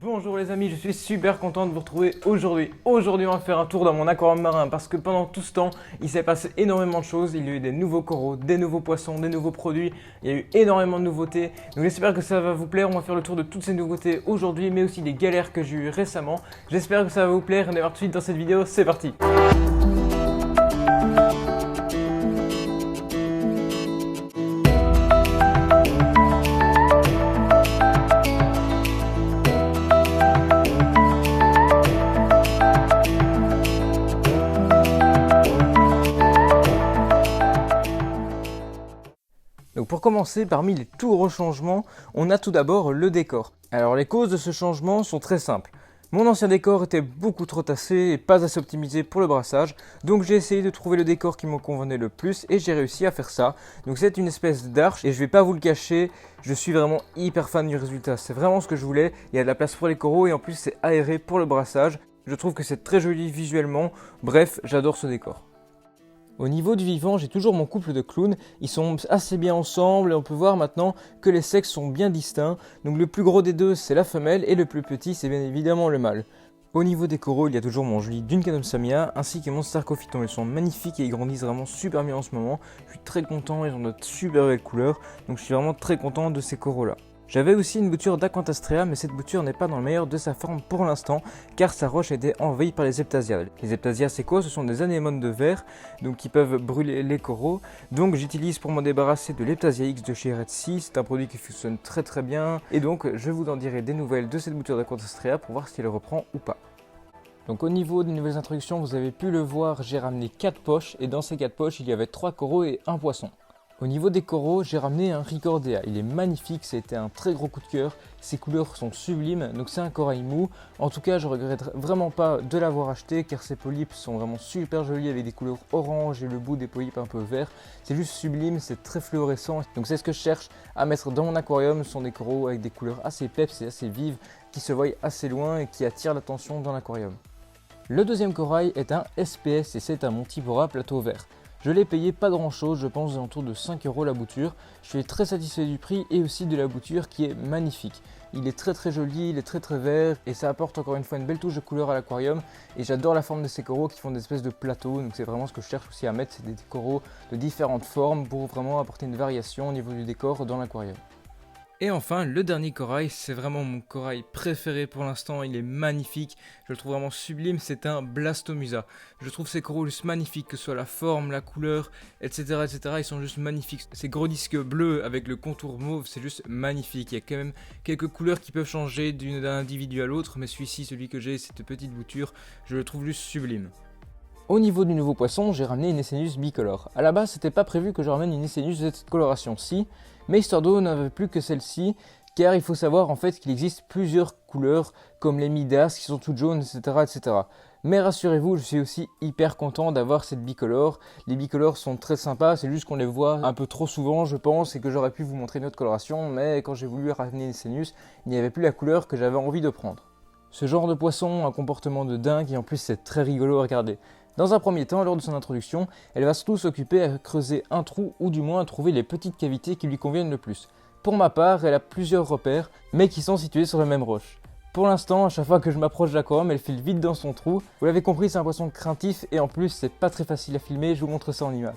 Bonjour les amis, je suis super content de vous retrouver aujourd'hui. Aujourd'hui, on va faire un tour dans mon aquarium marin parce que pendant tout ce temps, il s'est passé énormément de choses. Il y a eu des nouveaux coraux, des nouveaux poissons, des nouveaux produits. Il y a eu énormément de nouveautés. Donc j'espère que ça va vous plaire. On va faire le tour de toutes ces nouveautés aujourd'hui, mais aussi des galères que j'ai eues récemment. J'espère que ça va vous plaire. On démarre tout de suite dans cette vidéo. C'est parti! Donc pour commencer, parmi les tout gros changements, on a tout d'abord le décor. Alors les causes de ce changement sont très simples. Mon ancien décor était beaucoup trop tassé et pas assez optimisé pour le brassage, donc j'ai essayé de trouver le décor qui me convenait le plus et j'ai réussi à faire ça. Donc c'est une espèce d'arche et je vais pas vous le cacher, je suis vraiment hyper fan du résultat. C'est vraiment ce que je voulais, il y a de la place pour les coraux et en plus c'est aéré pour le brassage. Je trouve que c'est très joli visuellement, bref, j'adore ce décor. Au niveau du vivant, j'ai toujours mon couple de clowns, ils sont assez bien ensemble et on peut voir maintenant que les sexes sont bien distincts. Donc le plus gros des deux c'est la femelle et le plus petit c'est bien évidemment le mâle. Au niveau des coraux, il y a toujours mon joli Duncanum samia ainsi que mon Starcophyton. Ils sont magnifiques et ils grandissent vraiment super bien en ce moment. Je suis très content, ils ont de super belles couleurs, donc je suis vraiment très content de ces coraux là. J'avais aussi une bouture d'Aquantastrea, mais cette bouture n'est pas dans le meilleur de sa forme pour l'instant, car sa roche était envahie par les Heptasia. Les Heptasia, c'est quoi? Ce sont des anémones de verre, donc qui peuvent brûler les coraux. Donc j'utilise pour m'en débarrasser de l'Heptasia X de chez Red Sea, c'est un produit qui fonctionne très bien. Et donc je vous en dirai des nouvelles de cette bouture d'Aquantastrea pour voir si elle reprend ou pas. Donc au niveau des nouvelles introductions, vous avez pu le voir, j'ai ramené 4 poches, et dans ces 4 poches, il y avait 3 coraux et 1 poisson. Au niveau des coraux, j'ai ramené un Ricordea, il est magnifique, c'était un très gros coup de cœur, ses couleurs sont sublimes, donc c'est un corail mou. En tout cas, je regrette vraiment pas de l'avoir acheté car ces polypes sont vraiment super jolis avec des couleurs orange et le bout des polypes un peu vert. C'est juste sublime, c'est très fluorescent, donc c'est ce que je cherche à mettre dans mon aquarium. Ce sont des coraux avec des couleurs assez peps et assez vives, qui se voient assez loin et qui attirent l'attention dans l'aquarium. Le deuxième corail est un SPS et c'est un Montipora plateau vert. Je l'ai payé pas grand chose, je pense aux alentours de 5 € la bouture. Je suis très satisfait du prix et aussi de la bouture qui est magnifique. Il est très joli, il est très vert et ça apporte encore une fois une belle touche de couleur à l'aquarium. Et j'adore la forme de ces coraux qui font des espèces de plateaux, donc c'est vraiment ce que je cherche aussi à mettre, c'est des coraux de différentes formes pour vraiment apporter une variation au niveau du décor dans l'aquarium. Et enfin, le dernier corail, c'est vraiment mon corail préféré pour l'instant, il est magnifique, je le trouve vraiment sublime, c'est un Blastomusa. Je trouve ces coraux juste magnifiques, que ce soit la forme, la couleur, etc. ils sont juste magnifiques. Ces gros disques bleus avec le contour mauve, c'est juste magnifique. Il y a quand même quelques couleurs qui peuvent changer d'un individu à l'autre, mais celui que j'ai, cette petite bouture, je le trouve juste sublime. Au niveau du nouveau poisson, j'ai ramené une Essenus bicolore. A la base, c'était pas prévu que je ramène une Essenus de cette coloration-ci, mais Histoire d'eau n'avait plus que celle-ci, car il faut savoir en fait qu'il existe plusieurs couleurs, comme les Midas qui sont toutes jaunes, etc. Mais rassurez-vous, je suis aussi hyper content d'avoir cette bicolore. Les bicolores sont très sympas, c'est juste qu'on les voit un peu trop souvent, je pense, et que j'aurais pu vous montrer une autre coloration, mais quand j'ai voulu ramener une Essenus, il n'y avait plus la couleur que j'avais envie de prendre. Ce genre de poisson a un comportement de dingue et en plus c'est très rigolo à regarder. Dans un premier temps, lors de son introduction, elle va surtout s'occuper à creuser un trou ou du moins à trouver les petites cavités qui lui conviennent le plus. Pour ma part, elle a plusieurs repères, mais qui sont situés sur la même roche. Pour l'instant, à chaque fois que je m'approche de l'aquarium, elle file vite dans son trou. Vous l'avez compris, c'est un poisson craintif et en plus c'est pas très facile à filmer, je vous montre ça en image.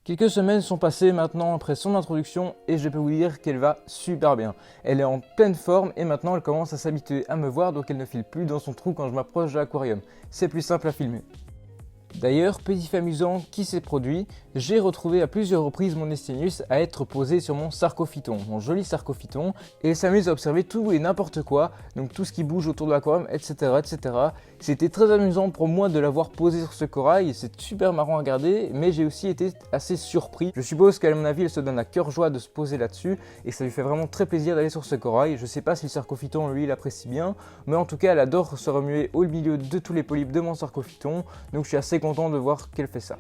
Quelques semaines sont passées maintenant après son introduction et je peux vous dire qu'elle va super bien. Elle est en pleine forme et maintenant elle commence à s'habituer à me voir, donc elle ne file plus dans son trou quand je m'approche de l'aquarium. C'est plus simple à filmer. D'ailleurs, petit fait amusant qui s'est produit, j'ai retrouvé à plusieurs reprises mon Estinus à être posé sur mon Sarcophyton, mon joli Sarcophyton, et il s'amuse à observer tout et n'importe quoi, donc tout ce qui bouge autour de l'aquarium, etc., etc. C'était très amusant pour moi de l'avoir posé sur ce corail, c'est super marrant à regarder, mais j'ai aussi été assez surpris. Je suppose qu'à mon avis, elle se donne à cœur joie de se poser là-dessus, et ça lui fait vraiment très plaisir d'aller sur ce corail. Je sais pas si le Sarcophyton, lui, l'apprécie bien, mais en tout cas, elle adore se remuer au milieu de tous les polypes de mon Sarcophyton, donc je suis assez content de voir qu'elle fait ça.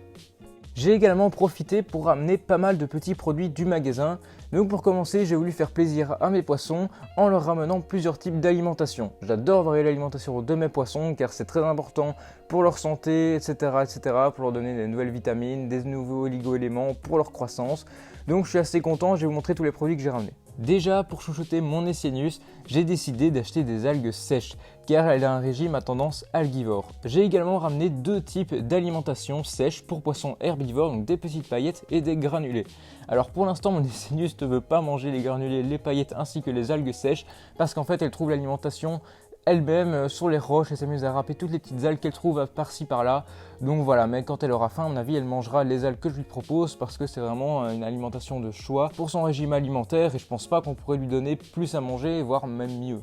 J'ai également profité pour ramener pas mal de petits produits du magasin. Donc pour commencer, j'ai voulu faire plaisir à mes poissons en leur ramenant plusieurs types d'alimentation. J'adore varier l'alimentation de mes poissons car c'est très important pour leur santé, etc., etc., pour leur donner des nouvelles vitamines, des nouveaux oligo-éléments pour leur croissance. Donc je suis assez content, je vais vous montrer tous les produits que j'ai ramenés. Déjà, pour chouchouter mon Estinus, j'ai décidé d'acheter des algues sèches, car elle a un régime à tendance algivore. J'ai également ramené deux types d'alimentation sèche pour poissons herbivores, donc des petites paillettes et des granulés. Alors pour l'instant, mon Estinus ne veut pas manger les granulés, les paillettes ainsi que les algues sèches, parce qu'en fait, elle trouve l'alimentation elle-même sur les roches, elle s'amuse à râper toutes les petites algues qu'elle trouve par-ci par-là. Donc voilà, mais quand elle aura faim, à mon avis, elle mangera les algues que je lui propose parce que c'est vraiment une alimentation de choix pour son régime alimentaire et je pense pas qu'on pourrait lui donner plus à manger, voire même mieux.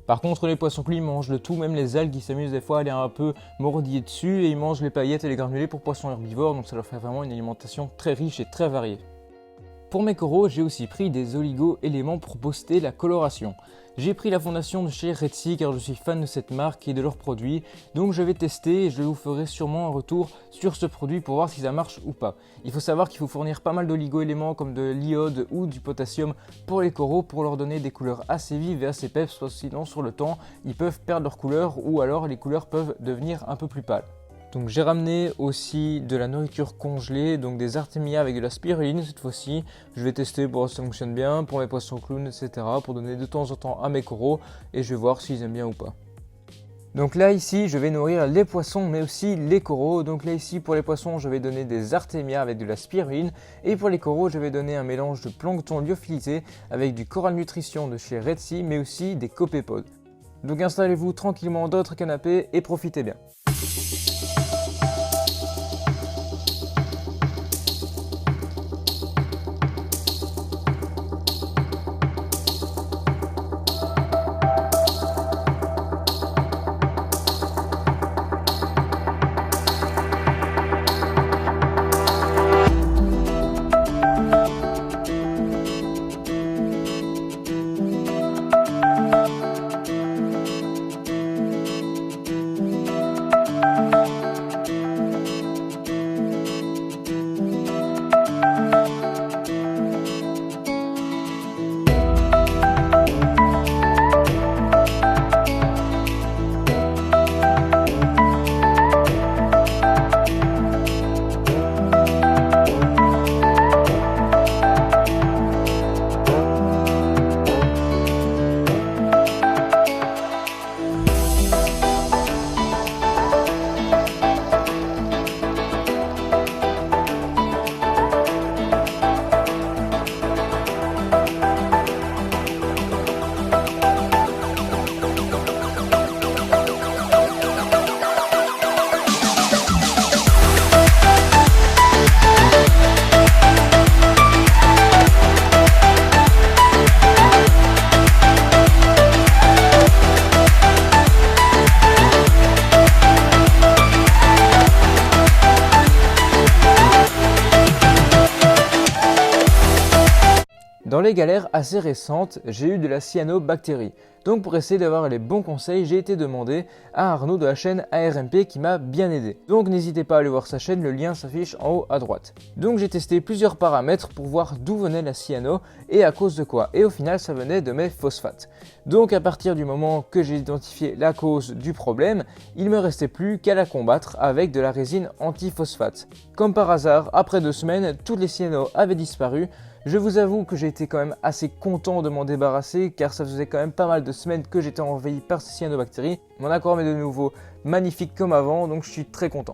Par contre, les poissons clés mangent de tout, même les algues, ils s'amusent des fois à aller un peu mordiller dessus et ils mangent les paillettes et les granulés pour poissons herbivores, donc ça leur fait vraiment une alimentation très riche et très variée. Pour mes coraux, j'ai aussi pris des oligo-éléments pour booster la coloration. J'ai pris la fondation de chez Red Sea car je suis fan de cette marque et de leurs produits, donc je vais tester et je vous ferai sûrement un retour sur ce produit pour voir si ça marche ou pas. Il faut savoir qu'il faut fournir pas mal d'oligo-éléments comme de l'iode ou du potassium pour les coraux pour leur donner des couleurs assez vives et assez peps, sinon sur le temps ils peuvent perdre leur couleur ou alors les couleurs peuvent devenir un peu plus pâles. Donc j'ai ramené aussi de la nourriture congelée, donc des artémias avec de la spiruline cette fois-ci. Je vais tester pour voir si ça fonctionne bien, pour mes poissons clowns, etc. pour donner de temps en temps à mes coraux et je vais voir s'ils aiment bien ou pas. Donc là ici je vais nourrir les poissons mais aussi les coraux. Donc là ici pour les poissons je vais donner des artémias avec de la spiruline et pour les coraux je vais donner un mélange de plancton lyophilisé avec du coral nutrition de chez Red Sea mais aussi des copépodes. Donc installez-vous tranquillement dans votre canapé et profitez bien. Dans les galères assez récentes, j'ai eu de la cyanobactérie. Donc pour essayer d'avoir les bons conseils, j'ai été demandé à Arnaud de la chaîne ARMP qui m'a bien aidé. Donc n'hésitez pas à aller voir sa chaîne, le lien s'affiche en haut à droite. Donc j'ai testé plusieurs paramètres pour voir d'où venait la cyano et à cause de quoi. Et au final ça venait de mes phosphates. Donc à partir du moment que j'ai identifié la cause du problème, il ne me restait plus qu'à la combattre avec de la résine antiphosphate. Comme par hasard, après 2 semaines, toutes les cyanos avaient disparu. Je vous avoue que j'ai été quand même assez content de m'en débarrasser car ça faisait quand même pas mal de semaines que j'étais envahi par ces cyanobactéries. Mon aquarium est de nouveau magnifique comme avant donc je suis très content.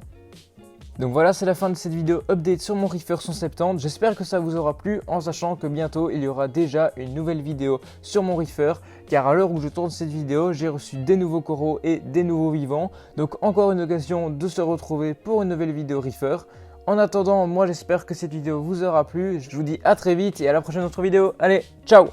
Donc voilà, c'est la fin de cette vidéo update sur mon Reefer 170. J'espère que ça vous aura plu en sachant que bientôt il y aura déjà une nouvelle vidéo sur mon Reefer, car à l'heure où je tourne cette vidéo, j'ai reçu des nouveaux coraux et des nouveaux vivants. Donc encore une occasion de se retrouver pour une nouvelle vidéo Reefer. En attendant, moi j'espère que cette vidéo vous aura plu. Je vous dis à très vite et à la prochaine autre vidéo. Allez, ciao!